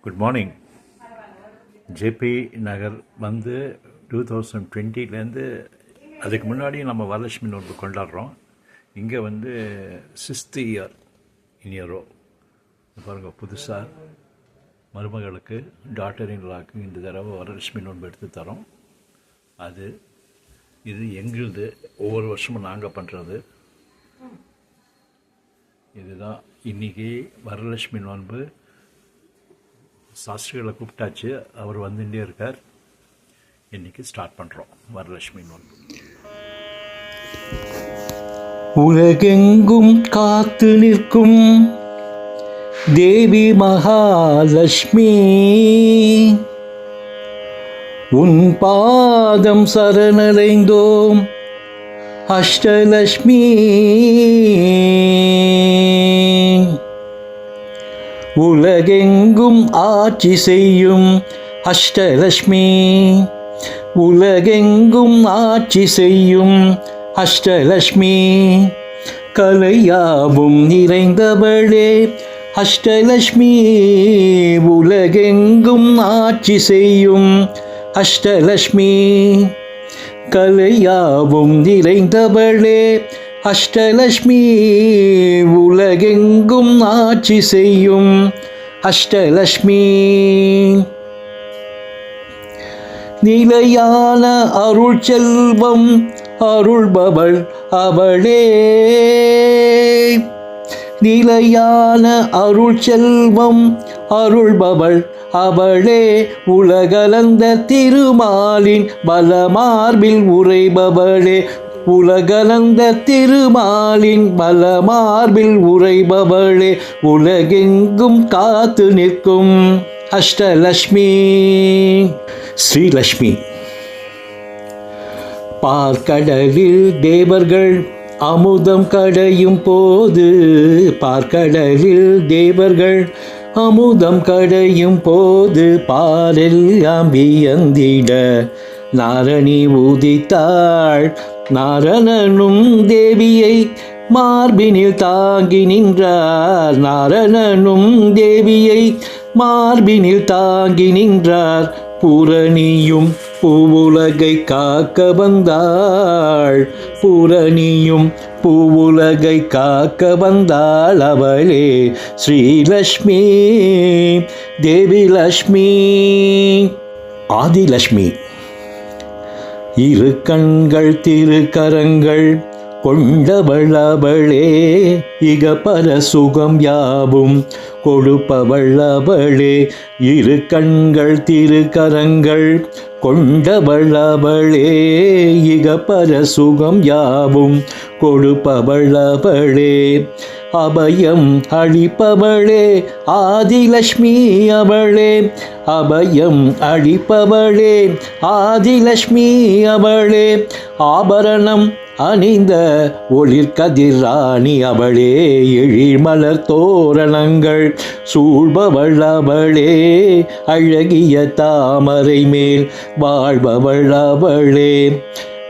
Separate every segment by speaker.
Speaker 1: Good morning. JP நகர் வந்து 2020 அதுக்கு முன்னாடி நம்ம வரலட்சுமி நோன்பு கொண்டாடுறோம். இங்கே வந்து 6th இயர் இனியரோ பாருங்கள், புதுசாக மருமகளுக்கு டாட்டர் இன் லாக்கு இந்த தடவை வரலட்சுமி நோன்பு எடுத்து தரோம். இது எங்களுது ஒவ்வொரு வருஷமும் நாங்கள் பண்ணுறது. இதுதான் இன்றைக்கி வரலட்சுமி நோன்பு. சாஸ்திரிகளை கூப்பிட்டாச்சு, அவர் வந்துட்டே இருக்கார். இன்றைக்கி ஸ்டார்ட் பண்ணுறோம் வரலட்சுமி நோன்பு.
Speaker 2: உலகெங்கும் காத்து நிற்கும் தேவி மகாலட்சுமி, உன் பாதம் சரணடைந்தோம் அஷ்டலட்சுமி. உலகெங்கும் ஆட்சி செய்யும் அஷ்டலட்சுமி, உலகெங்கும் ஆட்சி செய்யும் அஷ்டலட்சுமி. கலையாவும் நிறைந்தவளே அஷ்டலட்சுமி, உலகெங்கும் ஆட்சி செய்யும் அஷ்டலட்சுமி. கலையாவும் நிறைந்தவளே அஷ்டலட்சுமி, உலகெங்கும் ஆட்சி செய்யும் அஷ்டலட்சுமி. நிலையான அருள் செல்வம் அருள்பவள் அவளே, நிலையான அருள் செல்வம் அருள்பவள் அவளே. உலகளந்த திருமாலின் பலமார்பில் உறைபவளே, உலகளந்த திருமாலின் பலமார்பில் உறைபவளே. உலகெங்கும் காத்து நிற்கும் அஷ்டலட்சுமி ஸ்ரீலட்சுமி. பார்க்கடலில் தேவர்கள் அமுதம் கடையும் போது, பார்க்கடலில் தேவர்கள் அமுதம் கடையும் போது, பாரெல்லாம் வியந்திட நாரணி உதித்தாள். நாரணனும் தேவியை மார்பினில் தாங்கி நின்றார், நாரணனும் தேவியை மார்பினில் தாங்கி நின்றார். பூரணியும் பூவுலகை காக்க வந்தாள், பூரணியும் பூவுலகை காக்க வந்தாள் அவளே ஸ்ரீலட்சுமி தேவி லட்சுமி ஆதிலட்சுமி. இரு கண்கள் திருக்கரங்கள் கொண்டவள் அவளே, இகபர சுகம் யாவும் கொடுப்பவள் அவளே. இரு கண்கள் திருக்கரங்கள் கொண்டவள் அவளே, இகபர சுகம் யாவும் கொடுப்பவள் அவளே. அபயம் அளிப்பவளே ஆதிலட்சுமி அவளே, அபயம் அளிப்பவளே ஆதிலட்சுமி அவளே. ஆபரணம் அணிந்த ஒளிர்கதிர் ராணி அவளே, எழில்மலர் தோரணங்கள் சூழ்பவள் அவளே. அழகிய தாமரை மேல் வாழ்பவள் அவளே.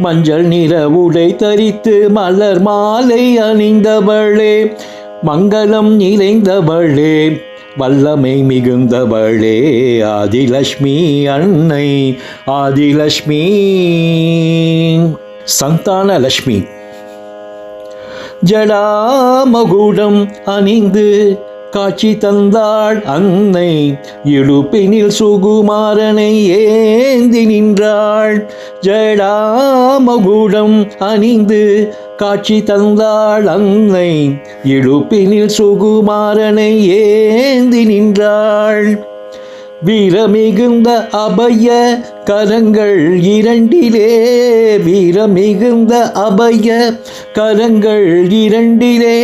Speaker 2: மஞ்சள் நிற உடை தரித்து மலர் மாலை அணிந்தவளே, மங்களம் நிறைந்தவளே, வல்லமை மிகுந்தவளே ஆதிலட்சுமி அன்னை ஆதிலட்சுமி. சந்தானலட்சுமி. ஜடாமகுடம் அணிந்து காட்சி தந்தாள் அன்னை, இடுப்பினில் சுகுமாரனை ஏந்தி நின்றாள். ஜடாமகுடம் அணிந்து காட்சி தந்தாள் அன்னை, இடுப்பினில் சுகுமாரனை ஏந்தி நின்றாள். வீரமிகுந்த அபய கரங்கள் இரண்டிலே, வீரமிகுந்த அபய கரங்கள் இரண்டிலே.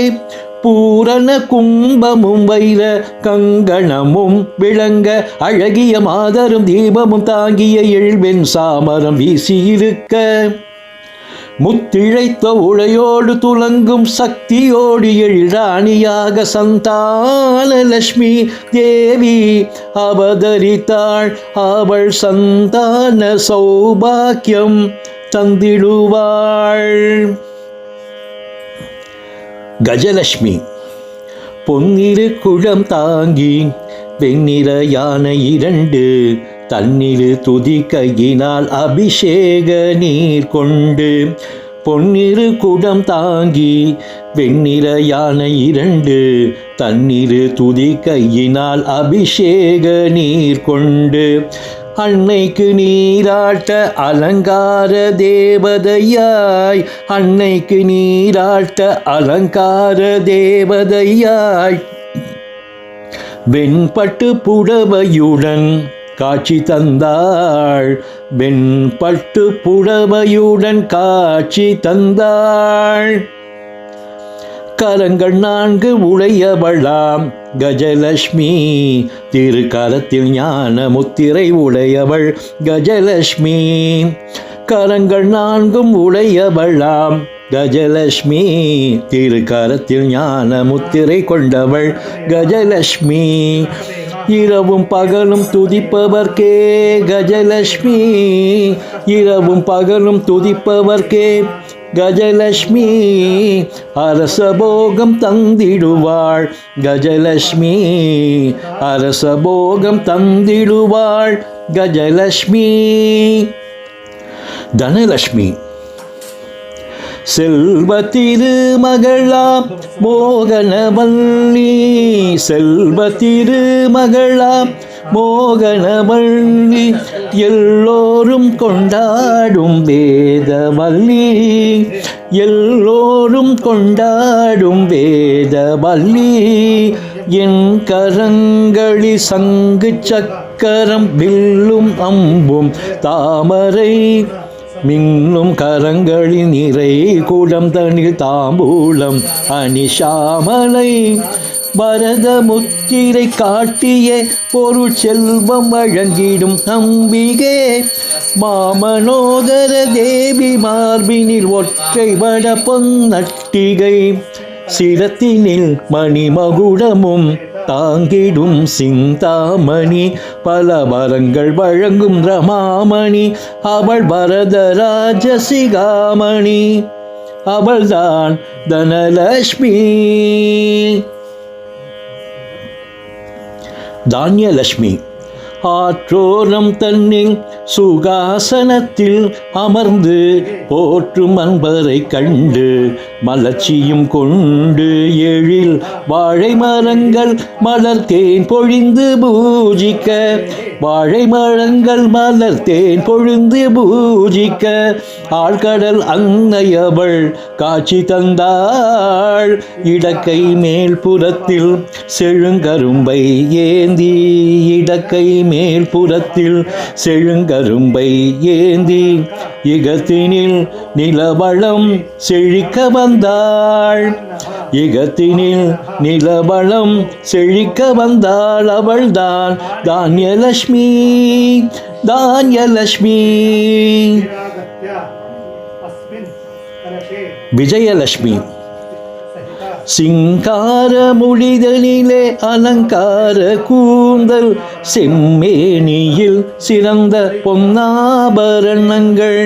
Speaker 2: பூரண கும்பமும் வைர கங்கணமும் விளங்க, அழகிய மாதரும் தீபமும் தாங்கிய எழுவெண் சாமரம் வீசியிருக்க, முத்திழைத்த உழையோடு துலங்கும் சக்தியோடு எழிராணியாக சந்தானலட்சுமி தேவி அவதரித்தாள். அவள் சந்தான சௌபாக்கியம் தந்திடுவாள். கஜலட்சுமி பொன்னிரு குழம் தாங்கி வெண்ணிற யானை 2 தன்னிரு துதி கையினால் அபிஷேக நீர் கொண்டு பொன்னிரு குடம் தாங்கி வெண்ணிற யானை 2 தன்னிரு துதி கையினால் அபிஷேக நீர் கொண்டு அன்னைக்கு நீராட்ட அலங்கார தேவதையாய் அன்னைக்கு நீராட்ட அலங்கார தேவதையாய் வெண்பட்டு புடவையுடன் காட்சி தந்தாள் வெண்பட்டு புடவையுடன் காட்சி தந்தாள் கரங்கள் 4 உடையவளாம் கஜலட்சுமி திருக்கரத்தில் ஞான முத்திரை உடையவள் கஜலட்சுமி கரங்கள் 4 உடையவளாம் கஜலட்சுமி திருக்கரத்தில் ஞான முத்திரை கொண்டவள் கஜலட்சுமி இரவும் பகலும் துதிப்பவர்க்கே கஜலட்சுமி இரவும் பகலும் துதிப்பவர்க்கே கஜலட்சுமி அரசபோகம் தந்திடுவாள் கஜலட்சுமி அரசபோகம் தந்திடுவாள் கஜலட்சுமி தனலட்சுமி செல்வ திருமகளாம் மோகனவல்லி செல்வ திருமகளாம் மோகனவல்லி எல்லோரும் கொண்டாடும் வேதவல்லி எல்லோரும் கொண்டாடும் வேதவல்லி என் கரங்களில் சங்கு சக்கரம் வில்லும் அம்பும் தாமரை மின்னும் கரங்களில் நிறை கூடம் தனில் தாம்பூலம் அணிஷாமலை பரத முத்திரை காட்டிய பொருள் செல்வம் வழங்கிடும் அம்பிகே மாமனோதர தேவி மார்பினில் ஒற்றை வட பொன்னட்டிகை சிரத்தினில் மணிமகுடமும் தாங்கிடும் சிந்தாமணி பல வரங்கள் வழங்கும் ரமாமணி அவள் பரதராஜ சிகாமணி அவள்தான் தனலட்சுமி தானியலட்சுமி ஆற்றோரம் தன்னில் சுகாசனத்தில் அமர்ந்து போற்றும் அன்பரை கண்டு மலர்ச்சியும் கொண்டு எழில் வாழை மரங்கள் மலர் தேன் பொழிந்து பூஜிக்க வாழை மரங்கள் மலர் தேன் பொழிந்து பூஜிக்க ஆழ்கடல் அன்னையவள் காட்சி தந்தாள் இடக்கை மேல் புறத்தில் செழுங்கரும்பை ஏந்தி இடக்கை மேல் புறத்தில் செழுங்கரும்பை ஏந்தி இகத்தினில் நிலவளம் செழிக்க வந்தாள் இகத்தினில் நிலவளம் செழிக்க வந்தாள் அவள்தான் தானியலட்சுமி தானியலட்சுமி விஜயலட்சுமி சிங்கார முடிதலிலே அலங்கார கூந்தல் செம்மேனியில் சிறந்த பொன்னாபரணங்கள்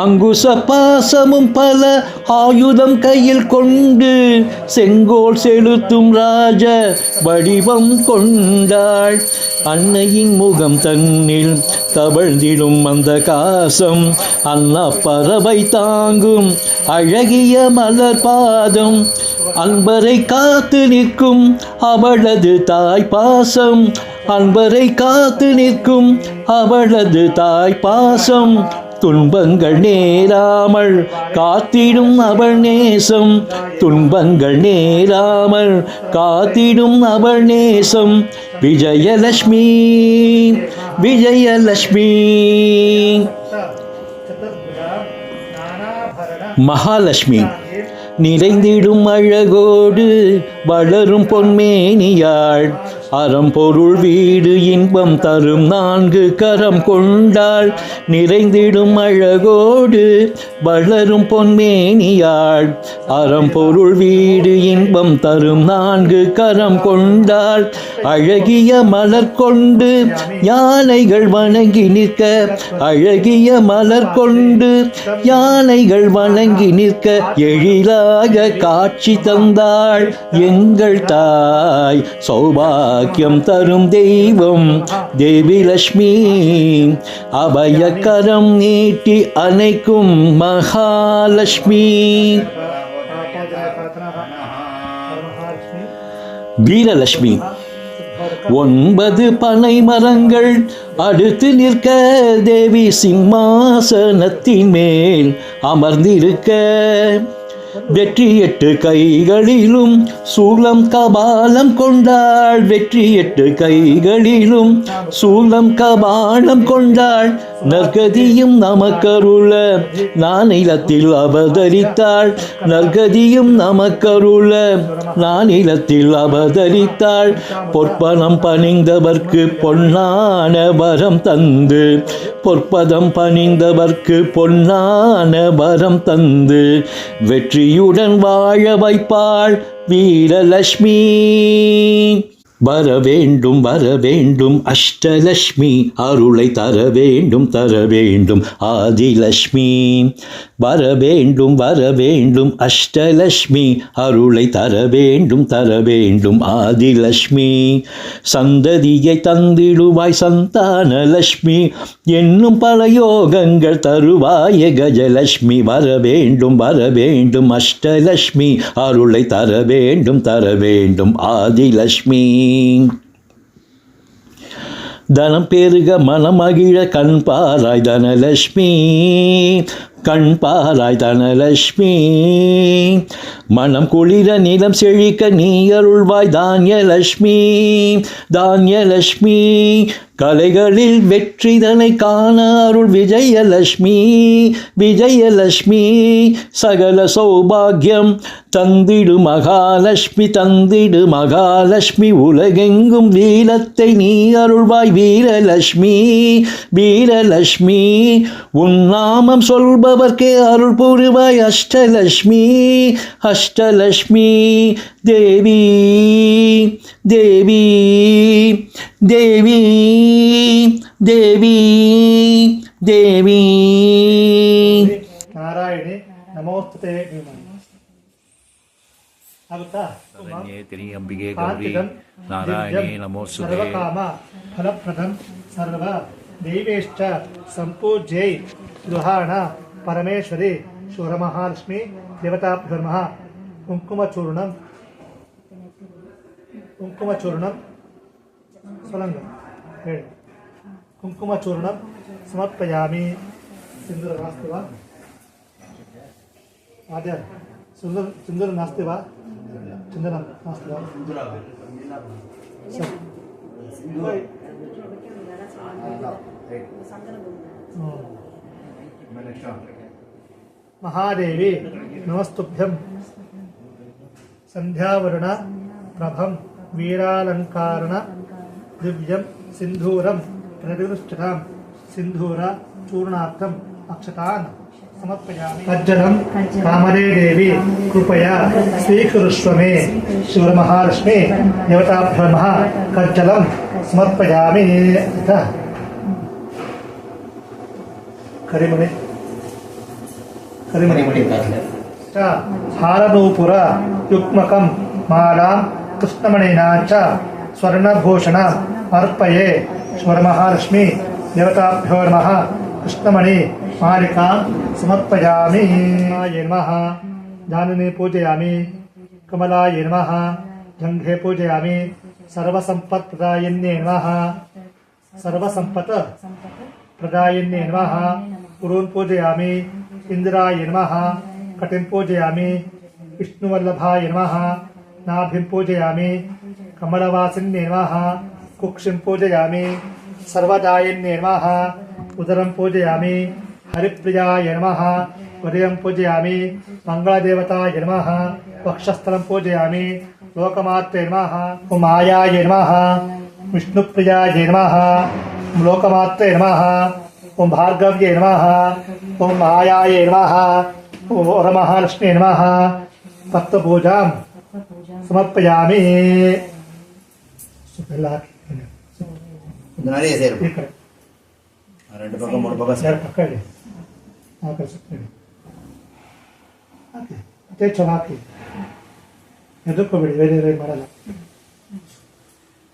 Speaker 2: அங்குச பாசமும் பல ஆயுதம் கையில் கொண்டு செங்கோல் செலுத்தும் ராஜ வடிவம் கொண்டாள் அன்னையின் முகம் தன்னில் தவழ்ந்திடும் அந்த காசம் அன்ன பறவை தாங்கும் அழகிய மலர் பாதம் அன்பரை காத்து நிற்கும் அவளது தாய் பாசம் அன்பரை காத்து நிற்கும் அவளது தாய் பாசம் துன்பங்கள் நேராமல் காத்திடும் அவள் நேசம் துன்பங்கள் நேராமல் காத்திடும் அவள் நேசம் விஜயலட்சுமி விஜயலட்சுமி மகாலட்சுமி நிறைந்திடும் அழகோடு வளரும் பொன்மேனியாள் அறம்பொருள் வீடு இன்பம் தரும் 4 கரம் கொண்டாள் நிறைந்திடும் அழகோடு வளரும் பொன்மேனியாள் அறம்பொருள் வீடு இன்பம் தரும் 4 கரம் கொண்டாள் அழகிய மலர் கொண்டு யானைகள் வணங்கி நிற்க அழகிய மலர் கொண்டு யானைகள் வணங்கி நிற்க எழிலாக காட்சி தந்தாள் எங்கள் தாய் சௌபாகியவதி சௌபாக்கியம் தரும் தெய்வம் தேவி லக்ஷ்மி. அபயக்கரம் நீட்டி அணைக்கும் மகாலட்சுமி. வீரலட்சுமி. 9 பனை மரங்கள் அடுத்து நிற்க தேவி சிம்மாசனத்தின் மேல் அமர்ந்திருக்க, வெற்றி 8 கைகளிலும் சூலம் கபாலம் கொண்டாள். வெற்றி 8 கைகளிலும் சூலம் கபாலம் கொண்டாள். நற்கதியும் நமக்கருள நானிலத்தில் அவதரித்தாள். நற்கதியும் நமக்கருள நானிலத்தில் அவதரித்தாள். பொற்பதம் பணிந்தவர்க்கு பொன்னான வரம் தந்து, பொற்பதம் பணிந்தவர்க்கு பொன்னான வரம் தந்து வெற்றியுடன் வாழ வைப்பாள் வீரலட்சுமி. வர வேண்டும் வர வேண்டும் அஷ்டலட்சுமி, அருளை தர வேண்டும் தர வேண்டும் ஆதிலட்சுமி. வர வேண்டும் வர வேண்டும் அஷ்டலட்சுமி, அருளை தர வேண்டும் தர வேண்டும் ஆதிலட்சுமி. சந்ததியை தந்திடுவாய் சந்தானலட்சுமி, என்னும் பல யோகங்கள் தருவாய கஜலட்சுமி. வர வேண்டும் அஷ்டலட்சுமி, அருளை தர வேண்டும் ஆதிலட்சுமி. தனம் பெருக மனமகிழ கண் பாராய் தனலட்சுமி, கண் பாராய் தனலட்சுமி. மனம் குளிர நிலம் செழிக்க நீ அருள்வாய் தானியலட்சுமி, தானியலட்சுமி. கலைகளில் வெற்றிதனை காண அருள் விஜயலட்சுமி, விஜயலட்சுமி. சகல சௌபாகியம் தந்திடு மகாலட்சுமி, தந்திடு மகாலட்சுமி. உலகெங்கும் வீரத்தை நீ அருள்வாய் வீரலட்சுமி, வீரலட்சுமி. உன் நாமம் சொல்பவர்க்கே அருள் புரிவாய் அஷ்டலட்சுமி, அஷ்டலட்சுமி. தேவி தேவி தேவி தேவி தேவி.
Speaker 3: ನಾರಾಯಣಿ ನಮೋಸ್ತುತೆ. ಆಗುತ್ತಾ?
Speaker 1: ಅಂಬಿಗೆ ಗೌರಿ ನಾರಾಯಣಿ ನಮೋಸ್ತುತೆ.
Speaker 3: ಸರ್ವಕಾಮ ಫಲಪ್ರದಂ ಸರ್ವ ದೈವೇಶ್ಚ ಸಂಪೂಜ್ಯೈ ಗೃಹಾಣ ಪರಮೇಶ್ವರಿ ಶಿವಮಹಾಲಕ್ಷ್ಮಿ ದೇವತಾಭ್ಯರ್ಮಃ. ಕುಂಕುಮಚೂರ್ಣಂ ಕುಂಕುಮಚೂರ್ಣಂ ಸ್ವಲಂಗ ಹೇಳಿ. ಕುಂಕುಮಚೂರ್ಣಂ ಸಮರ್ಪಯಾಮಿ. ಸಿಂಧೂರ ನಾಸ್ತಿ ವಾ ಆದ್ಯ? ಸಿಂಧೂರ ನಾಸ್ತಿ ವಾ? ಚಂದನ ನಾಸ್ತಿ ವಾ? ಮಹಾದೇವಿ ನಮಸ್ತುಭ್ಯಂ. ಸಂಧ್ಯಾವರ್ಣ ಪ್ರಭಂ ವೀರಾಲಂಕಾರಣ ದಿವ್ಯಂ ಸಿಂಧೂರಂ ಪ್ರತಿಷ್ಠಿತಾಂ ಸಿಂಧೂರ ಚೂರ್ಣಾರ್ಥಂ ಅಕ್ಷತಾನ್ ಸಮರ್ಪಯಾಮಿ. ಕಜ್ಜಲಂ ಕಾಮರೇ ದೇವಿ ಕೃಪಯಾ ಸ್ವೀಕರಿಷ್ವ ಮೇ ಶಿವಮಹಾಲಕ್ಷ್ಮಿ ದೇವತಾಭ್ಯೋ ನಮಃ. ಕಜ್ಜಲಂ ಸಮರ್ಪಯಾಮಿ. ಕರಿಮಣಿ ಕರಿಮಣಿ ಹಾರನೂಪುರ ಯುಗ್ಮಕಂ ಮಾಲಾಂ ಕೃಷ್ಣಮಣಿನಾ ಚ ಸ್ವರ್ಣಭೂಷಣ ಅರ್ಪಯೇ ಶಿವಮಹಾಲಕ್ಷ್ಮಿ ದೇವತಾಭ್ಯೋ ನಮಃ. ಕೃಷ್ಣಮಣಿ ಮಾಲಿಕಾಂ ಸಮರ್ಪಯಾಮಿ. ನಮಃ ಜಾನನೆ ಪೂಜಯಾಮಿ. ಕಮಲಾಯ ನಮಃ ಜಂಘೆ ಪೂಜಯಾಮಿ. ಸರ್ವಸಂಪತ್ ಪ್ರದಾಯನ್ಯೇ ನಮಃ. ಸರ್ವಸಂಪತ್ ಪ್ರದಾಯನ್ಯೇ ನಮಃ. ಗುರುನ್ ಪೂಜಯಾಮಿ. ಇಂದಿರಾಯ ನಮಃ ಕಟಿಂ ಪೂಜಯಾಮಿ. ವಿಷ್ಣುವಲ್ಲಭಾಯ ನಮಃ ನಾಭಿಂ ಪೂಜಯಾಮಿ. ಕಮಲವಾಸಿನ್ಯೇ ನಮಃ ಕುಕ್ಷಿಂ ಪೂಜಯಾಮಿ. ಸರ್ವದಾಯನ್ಯೇ ನಮಃ ಉದರಂ ಪೂಜಯಾಮಿ. ಹರಿಪ್ರಿಯಾಯ ನಮಃ ಉದಯಂ ಪೂಜಯಾಮಿ. ಮಂಗಳದೇವತಾಯ ನಮಃ ವಕ್ಷಸ್ಥಲಂ ಪೂಜಯಾಮಿ. ಲೋಕಮಾತ್ರೆ ನಮಃ ಮಾಯಾಯ ನಮಃ. ವಿಷ್ಣುಪ್ರಿಯಾಯ ನಮಃ ಲೋಕಮಾತ್ರೆ ನಮಃ. ಓಂ ಭಾರ್ಗವ್ಯೇ ನಮಃ. ಓಂ ಮಾಯಾಯ ನಮಃ. ಓಂ ವರಮಹಾಲಕ್ಷ್ಮೀ ನಮಃ. ಪತ್ರಪೂಜಾಂ ಸಮರ್ಪಯಾಮಿ. ಈ ಕಡೆ
Speaker 4: ரெண்டு பக்கம் 3 பக்கம்
Speaker 3: ಸರ್ ಪಕ್ಕ ಇಡಿ. ಆ ಕಡೆ ಸುತ್ತ ಹಾಕಿ ಯಥೇಚ್ಛ ಹಾಕಿ. ಎದಕ್ಕೋಬೇಡಿ, ಬೇರೆ ಮಾಡಲ್ಲ.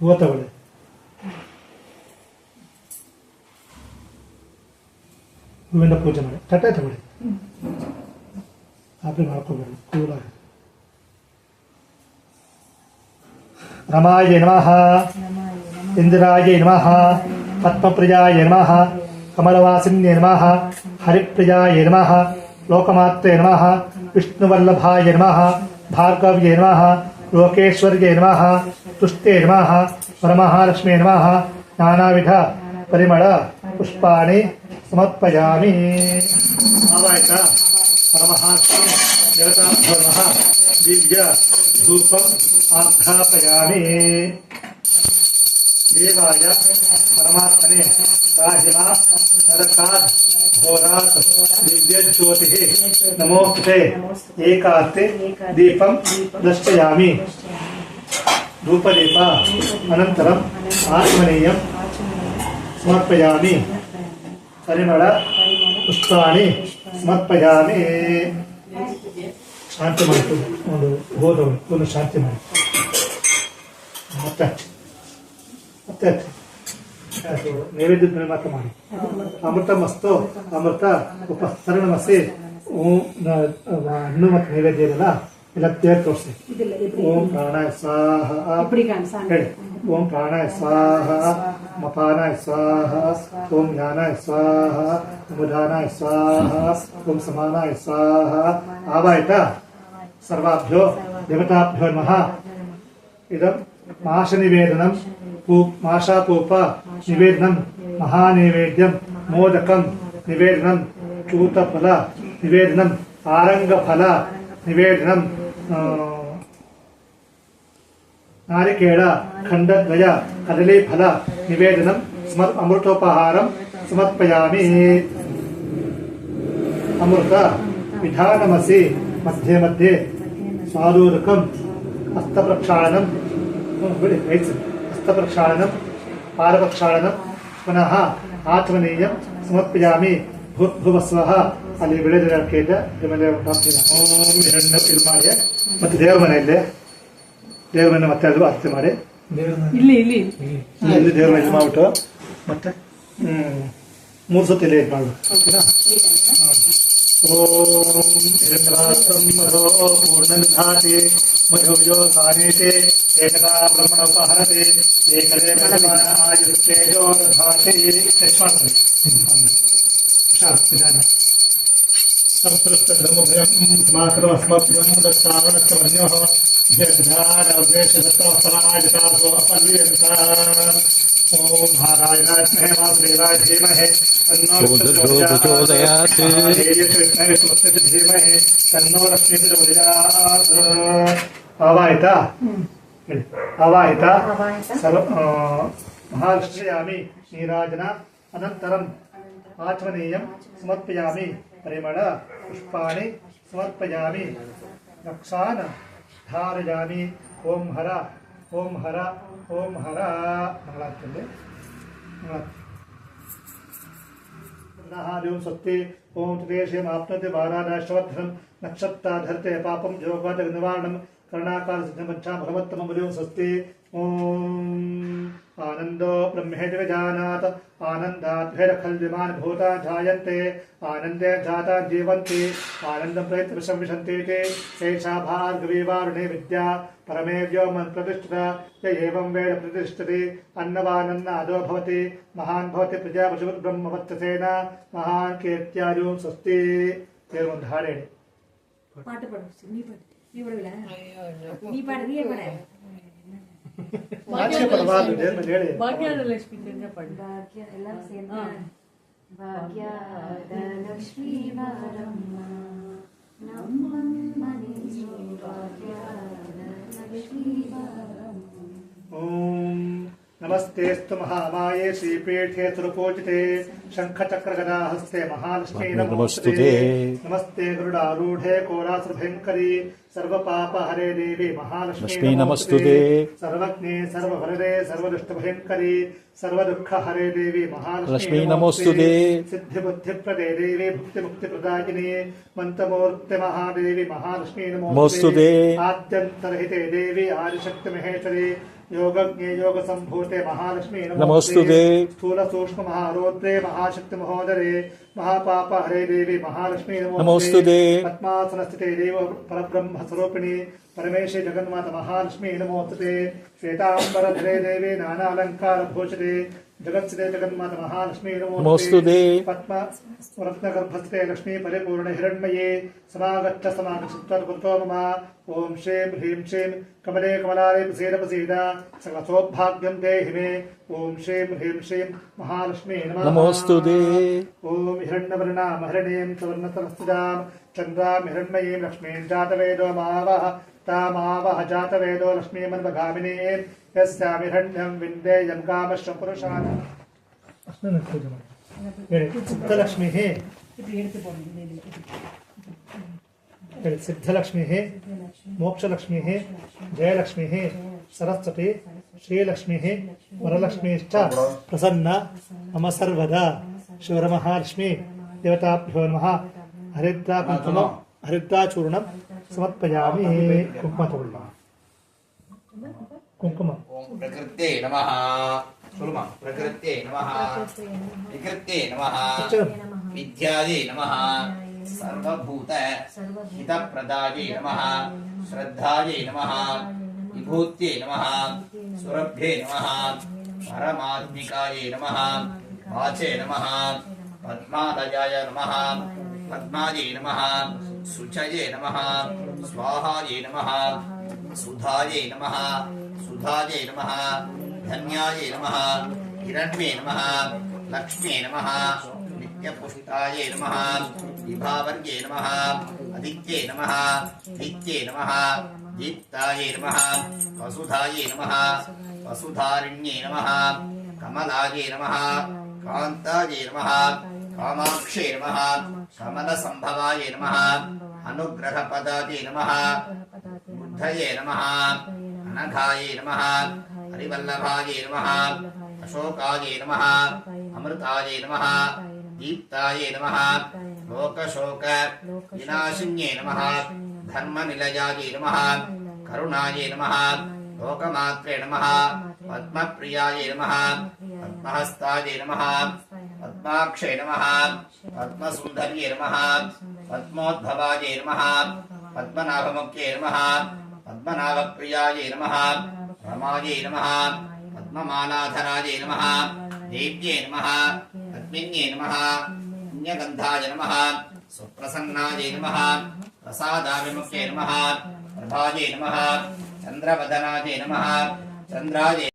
Speaker 3: ಹೂವು ತಗೊಳ್ಳಿ. ಹೂವಿಂದ ಪೂಜೆ ಮಾಡಿ. ತಟ್ಟೆ ತಗೊಳ್ಳಿ. ಆಪಿ ಮಾಡ್ಕೋಬೇಡಿ, ಕೂಲಾಗಿ. ರಮಾಯ ನಮಃ, ಇಂದಿರಾಯ ನಮಃ, ಪದ್ಮಪ್ರಿಯಾಯ ನಮಃ, ಕಮಲವಾಸಿನ್ಯೇ ನಮಃ, ಹರಿಪ್ರಿಯಾಯ ನಮಃ, ಲೋಕಮಾತ್ರೆ ನಮಃ, ವಿಷ್ಣುವಲ್ಲಭಾಯ ನಮಃ, ಭಾರ್ಗವ್ಯೇ ನಮಃ, ಲೋಕೇಶ್ವರ್ಯೇ ನಮಃ, ತುಷ್ಟೇ ನಮಃ, ವರಮಹಾಲಕ್ಷ್ಮೀ ನಮಃ. ನಾನಾವಿಧ ಪರಿಮಳ ಪುಷ್ಪಾಣಿ ಸಮರ್ಪಯಾಮಿ. ಆವಾಯ್ತಾ? ಪರಮಹಾಲಕ್ಷ್ಮೀ ದೇವತಾಭ್ಯೋ ನಮಃ ದಿವ್ಯ ಧೂಪಂ ಆಘ್ರಾಪಯಾಮಿ. ದೇವಾಯ ಪರಮಾತ್ಮನೆ ರಾಹಿಮಾ ನರಕಾತ್ ಘೋರಾತ್ ದಿವ್ಯಜ್ಯೋತಿ ನಮೋಸ್ತುತೆ. ಏಕಾಸ್ತೆ ದೀಪಂ ದರ್ಶಯಾಮಿ. ಧೂಪದೀಪ ಅನಂತರಂ ಆತ್ಮನೀಯಂ ಸಮರ್ಪಯಾಮಿ. ಪರಿಮಳ ಪುಷ್ಪಾಣಿ ಸಮರ್ಪಯಾಮಿ. ಶಾಂತಿ ಮಾಡಿತು. ಒಂದು ಹೋದವನು ಒಂದು ಶಾಂತಿ ಮಾಡಿ. ಮತ್ತೆ ಮತ್ತೆ ನೈವೇದ್ಯದ ಮೇಲೆ ಮಾತ್ರ ಮಾಡಿ. ಅಮೃತ ಮಸ್ತು ಅಮೃತ ಉಪಸರಣಮಸಿ. ಹಣ್ಣು ಮತ್ತು ನೈವೇದ್ಯ ಇದೆಲ್ಲ ಎಲ್ಲ ತೇರ್ ತೋರಿಸಿ. ಓಂ ಪ್ರಾಣಾಯ ಸ್ವಾಹ ಹೇಳಿ. ಓಂ ಪ್ರಾಣಾಯ ಸ್ವಾಹ, ಮಪಾನಾಯ ಸ್ವಾಹ, ಓಂ ಜ್ಞಾನಾಯ ಸ್ವಾಹ, ಉದಾನಾಯ ಸ್ವಾಹ, ಓಂ ಸಮಾನಾಯ ಸ್ವಾಹ. ಆವಾಯ್ತಾ? ಸರ್ವಾಭ್ಯೋ ದೇವತಾಭ್ಯೋ ನಮಃ. ಇದಂ ಮಾಷ ನಿವೇದನಂ ಮಾಷಾಪೂಪ ನಿವೇದನಂ, ಮಹಾನೈವೇದ್ಯಂ ಮೋದಕಂ ನಿವೇದನಂ, ಚೂತಫಲ ನಿವೇದನಂ, ಆರಂಗಫಲ ನಿವೇದನಂ, ನಾರಿಕೇಳ ಖಂಡದ್ವಯ ಕದಲೀಫಲ ನಿವೇದನಂ, ಅಮೃತೋಪಹಾರಂ ಸಮರ್ಪಯಾಮಿ. ಅಮೃತ ವಿಧಾನಮಸಿ ಮಧ್ಯೆ ಮಧ್ಯೆ ಸ್ವಾದೂರಕಂ ಹಸ್ತಪ್ರಕ್ಷಾಳನಂ ಹಸ್ತಪ್ರಕ್ಷಾಳನಂ ಪಾದಪ್ರಕ್ಷಾಳನಂ ಪುನಃ ಆತ್ಮನೀಯಂ ಸಮರ್ಪಯಾಮಿ. ಭೂರ್ಭುವಸ್ವಃ. ಅಲ್ಲಿ ಬೆಳೆದ ಕೇಟ ಮೇಲೆ ಓಂ ಹಿರಣ್ಯ ಇದು ಮಾಡಿ. ಮತ್ತು ದೇವರ ಮನೆಯಲ್ಲೇ ದೇವರ ಮನೆ ಮತ್ತೆ ಅದು ಅರ್ಥ ಮಾಡಿ. ಇಲ್ಲಿ ದೇವರ ಮನೆ ಇದು ಮಾಡ್ಬಿಟ್ಟು ಮತ್ತೆ 3 ಸತಿ ಇಲ್ಲಿ ಇದು ಮಾಡ್ಬೇಕು. ಓಂ ಹಿರಣ್ಯವಾಸ್ತಂ ಮಧೋ ಪೂರ್ಣನಿಧಾತಿ ಮಧುವ್ಯೋ ಸಾನೇತೆ ಏಕದಾ ಬ್ರಹ್ಮಣೋಪಹರತೆ ಏಕದೇ ಆಯುಸ್ತೇಜೋ ದಧಾತಿ. ವಿಧಾನ ಸಂಸ್ಕೃತಧರ್ಮಭಯಂ ಸಮಾಕರೋ ಅಸ್ಮಭ್ಯಂ ದತ್ತಾವಣಸ್ತಮನ್ಯೋಃ ಧ್ಯೇಯಧಾರವೇಷದತ್ತಫಲಾಜಿತಾಸೋ ಅಪರ್ಯಂತ. ಓಂ ನಾರಾಯಣಾತ್ಮೇ ವಾಸುದೇವಾಯ ಧೀಮಹಿ ತನ್ನೋ ಪ್ರಚೋದಯಾತ್. ಧೀಮಹಿ ತನ್ನೋ ಲಕ್ಷ್ಮೀ ಪ್ರಚೋದಯಾತ್. ಆವಾಯ್ತಾ? ಆವಾಯ್ತಾ? ಮಹಾಲಕ್ಷ್ಮ್ಯಾಮಿ ನೀರಾಜನ ಅನಂತರಂ ಆಚಮನೀಯಂ ಸಮರ್ಪಯಾಮಿ. ಪರಿಮಳ ಪುಷ್ಪಾಣಿ ಸಮರ್ಪಯಾಮಿ. ರಕ್ಷಾನ್ ಧಾರಯಾಮಿ. ಓಂ ಹರ ಓಂ ಹರ ಓಂ ಹರ. ಮಂಗಳಾರತಿ. ಓಂ ಸ್ವಸ್ತಿ. ಓಂ ತದೇಶಂ ಆಪ್ನೋತಿ ವಾರಾದಾಶ್ವಧರಂ ನಕ್ಷತ್ರಾಧರ್ತೆ ಪಾಪಂ ಯೋಗಾದ ನಿವಾರಣಂ ಕರ್ಣಾಕಾಲ ಸಿದ್ಧಮಚ್ಛಾ ಭಗವತ್ತಮಂ ಓಂ ಸ್ವಸ್ತಿ. ಓಂ ಆನಂದೋ ಬ್ರಹ್ಮೇತಿ ವಿಜಾನಾತ್ ಆನಂದಾದ್ಭೈರಖಲ್ವಿಮಾನ್ ಭೂತಾ ಜಾಯಂತೆ ಆನಂದೇ ಜಾತಾ ಜೀವಂತಿ ಆನಂದಂ ಪ್ರಯತ್ನ ಸಂವಿಶಂತೆ ಶೇಷಾ ಭಾರ್ಗವೀ ವಾರುಣೇ ವಿದ್ಯಾ ಪರಮೇ ವ್ಯೋಮನ್ ಪ್ರತಿಷ್ಠಿತ ಯ ಏವಂ ವೇದ ಪ್ರತಿಷ್ಠಿತಿ ಅನ್ನವಾನನ್ನಾದೋ ಭವತಿ ಮಹಾನ್ ಭವತಿ ಪ್ರಜಾಪಶು ಬ್ರಹ್ಮವತ್ತಸೇನ ಮಹಾನ್ ಕೀರ್ತ್ಯಾಜು ಸ್ವಸ್ತಿ. ಒಂದು ಹಾಡು ಹೇಳಿ.
Speaker 5: பாட்டு பாடு. நீ பாடு. நீ பாடல. நீ பாடு. நீ பாடு.
Speaker 6: ಭಾಗ್ಯಲಕ್ಷ್ಮಿ ಪಾಡು.
Speaker 5: ಭಾಗ್ಯ ಎಲ್ಲ ಸೇರ್ತಾ. ಭಾಗ್ಯಲಕ್ಷ್ಮಿ ಬಾರಮ್ಮ ನಮ್ಮನೆ ಭಾಗ್ಯಲಕ್ಷ್ಮಿ ಬಾರಮ್ಮ.
Speaker 3: ಓಂ ನಮಸ್ತೆಸ್ತು ಮಹಾಮಾಯೇ ಶ್ರೀಪೀಠೆ ಸುರಪೂಜಿತೆ ಶಂಖಚಕ್ರಗದಾ ಹಸ್ತೆ ಮಹಾಲಕ್ಷ್ಮೀ ನಮೋಸ್ತುತೆ. ನಮಸ್ತೆ ಗರುಡಾರೂಢೆ ಕೋಲಾಸುರಭಯಂಕರಿ ಸರ್ವಪಾಪಹರೇ ದೇವಿ ಮಹಾಲಕ್ಷ್ಮೀ ನಮೋಸ್ತುತೆ. ಸರ್ವಜ್ಞೆ ಸರ್ವವರದೆ ಸರ್ವದುಷ್ಟಭಯಂಕರಿ ಸರ್ವದುಃಖಹರೇ ದೇವಿ ಮಹಾಲಕ್ಷ್ಮೀ ನಮೋಸ್ತುತೆ. ಸಿದ್ಧಿಬುದ್ಧಿಪ್ರದೇ ದೇವಿ ಭುಕ್ತಿಮುಕ್ತಿಪ್ರದಾಯಿನಿ ಮಂತ್ರಮೂರ್ತಿ ಮಹಾದೇವಿ ಮಹಾಲಕ್ಷ್ಮೀ ನಮೋಸ್ತುತೆ. ಆದ್ಯಂತರಹಿತೆ ದೇವಿ ಆದಿಶಕ್ತಿ ಮಹೇಶ್ವರಿ योगज्ञे योगसम्भूते महालक्ष्मी
Speaker 2: नमोस्तुते।
Speaker 3: स्थूलसूक्ष्ममहारौद्रे महाशक्ति महोदरे महापापहरे देवी महालक्ष्मी
Speaker 2: नमोस्तुते।
Speaker 3: पद्मासनस्थिते देव परब्रह्मस्वरूपिणी परमेशे जगन्माता महालक्ष्मी नमोस्तुते। श्वेताम्बरधरे देवी नानालङ्कारभूषिते जगत्स्थिते जगन्माता महालक्ष्मी
Speaker 2: नमोस्तुते।
Speaker 3: पद्मरत्नगर्भस्थिते लक्ष्मी परिपूर्ण हिरण्मये समागच्छत्वतो मम। ओम श्रीं ह्रीं श्रीं कमले कमलालय प्रसीद प्रसीद सकल सौभाग्यं देहि मे। ओम श्रीं ह्रीं श्रीं महालक्ष्मी नमः।
Speaker 2: नमोस्तुते।
Speaker 3: ओम हिरण्यवर्णां हिरण्यं सुवर्णतरस्थितां चन्द्रां हिरण्मयीं लक्ष्मीं जातवेदो मावः तामावः जातवेदो लक्ष्मीमन्वगामिनीं यस्यां हिरण्यं विन्देयं कामश्च पुरुषान् सिद्धलक्ष्मी सिद्धलक्ष्मी मोक्षलक्ष्मी जयलक्ष्मी सरस्वती श्रीलक्ष्मी वरलक्ष्मीश्च प्रसन्ना मम सर्वदा। शिवरमहालक्ष्मी देवताभ्यो नमः। हरिद्राचूर्णं समर्पयामि। कुङ्कुम
Speaker 4: ओम प्रकृते नमः सुलमा प्रकृते नमः विकृते नमः विद्याये नमः सर्वभूत हितप्रदाये नमः श्रद्धाये नमः विभूत्ये नमः सुरभ्ये नमः परमात्मिकाये नमः वाचे नमः पद्मालयाय नमः पद्माये नमः शुचये नमः स्वाहाये नमः सुधाये नमः सुधाये नमः धन्याये नमः हिरण्ये नमः लक्ष्म्ये नमः नित्यपुष्टाये नमः विभावर्ये नमः आदित्ये नमः दैत्ये नमः दीप्ताये नमः वसुधाये नमः वसुधारिण्ये नमः कमलाये नमः कान्ताये नमः कामाक्षे नमः कमलसम्भवाये नमः अनुग्रहपदाये नमः बुद्धये नमः अनघाये नमः हरिवल्लभाये नमः अशोकाये नमः अमृताये नमः दीप्ताये नमः लोकशोक विनाशिन्ये नमः धर्मनिलयाये नमः करुणाये नमः लोकमात्रे नमः पद्मप्रियाये नमः पद्महस्ताये नमः पद्माक्षे नमः पद्मसुन्दर्ये नमः पद्मोद्भवाये नमः पद्मनाभमुख्ये नमः पद्मनाभप्रियाये नमः रमाये नमः पद्ममालाधराये नमः देव्ये नमः पद्मिन्ये नमः पुण्यगन्धाय नमः सुप्रसन्नाये नमः प्रसादाभिमुख्ये नमः प्रभाये नमः चन्द्रवदनाये नमः चन्द्राये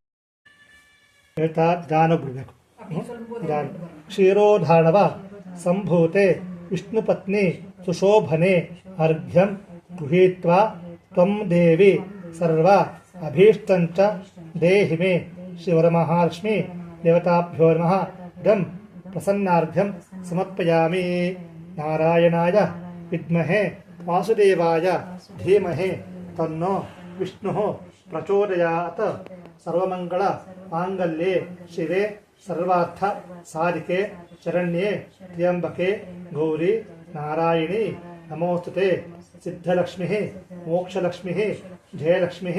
Speaker 3: क्षीरोधाणव सम्भूते विष्णुपत्नी सुशोभने अर्घ्यं गृहीत्वा त्वं देवी सर्व अभीष्टञ्च देहि मे। शिवरमहालक्ष्मी देवताभ्यो नमः। इदं प्रसन्नार्घ्यं समर्पयामि। नारायणाय विद्महे वासुदेवाय धीमहि तन्नो विष्णुः प्रचोदयात्। सर्वमंगल मांगल्ये शिवे सर्वार्थ साधिके शरण्ये त्र्यंबके गौरी नारायणी नमोस्तुते। सिद्धलक्ष्मी मोक्षलक्ष्मी जयलक्ष्मी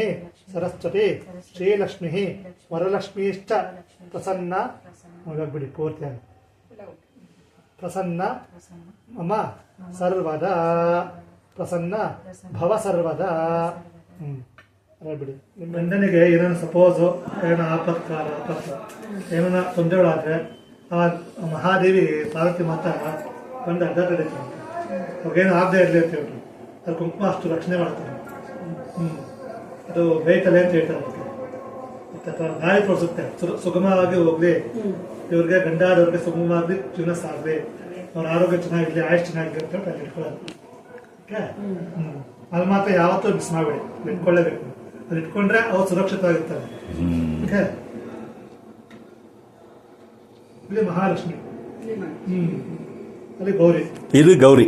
Speaker 3: सरस्वती श्रीलक्ष्मी वरलक्ष्मीश्च प्रसन्ना प्रसन्न मम सर्वदा। प्रसन्न भव सर्वदा। ನಿಮ್ಮ ಗಂಡನಿಗೆ ಏನಾದ್ರು ಸಪೋಸು ಏನೋ ಆಪತ್ಕಾಲ ಏನೋ ತೊಂದರೆಗಳಾದರೆ ಆ ಮಹಾದೇವಿ ಪಾರ್ವತಿ ಮಾತಾ ಬಂದು ಅಡ್ಡ ತಡೀತಾರೆ. ಅವಾಗೇನು ಆಗದೆ ಇರಲಿ ಅಂತ ಹೇಳ್ತಾರೆ. ಅದು ಕುಂಕುಮ ಅಷ್ಟು ರಕ್ಷಣೆ ಮಾಡ್ತಾರೆ. ಅದು ಬೇಯ್ತಲೆ ಅಂತ ಹೇಳ್ತಾರೆ. ಅದಕ್ಕೆ ದಾರಿ ತೋರಿಸುತ್ತೆ ಸುಗಮವಾಗಿ ಹೋಗ್ಲಿ, ಇವ್ರಿಗೆ ಗಂಡಾದವ್ರಿಗೆ ಸುಗಮವಾಗಿ ಜೀವನ ಸಾಗಲಿ, ಅವ್ರ ಆರೋಗ್ಯ ಚೆನ್ನಾಗಿರಲಿ, ಆಯುಷ್ ಚೆನ್ನಾಗಿರಲಿ ಅಂತ ಹೇಳಿ ಅಲ್ಲಿ ಇಟ್ಕೊಳ್ಳೋದು. ಓಕೆ, ಅಲ್ಲಿ ಮಾತ್ರ ಯಾವತ್ತೂ ಮಿಸ್ ಮಾಡಬೇಡಿ, ಇಟ್ಕೊಳ್ಳೇಬೇಕು. ಅಲ್ಲಿ ಇಟ್ಕೊಂಡ್ರೆ ಅವ್ರು ಸುರಕ್ಷಿತವಾಗಿರ್ತಾರೆ. ಓಕೆ, ಇಲ್ಲಿ ಮಹಾಲಕ್ಷ್ಮಿ, ಅಲ್ಲಿ ಗೌರಿ,
Speaker 2: ಇದು ಗೌರಿ.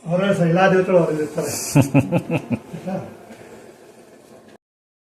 Speaker 3: ಅವರ ಎಲ್ಲಾ ದೇವತೆಗಳು ಅವರಲ್ಲಿ ಇರ್ತಾರೆ.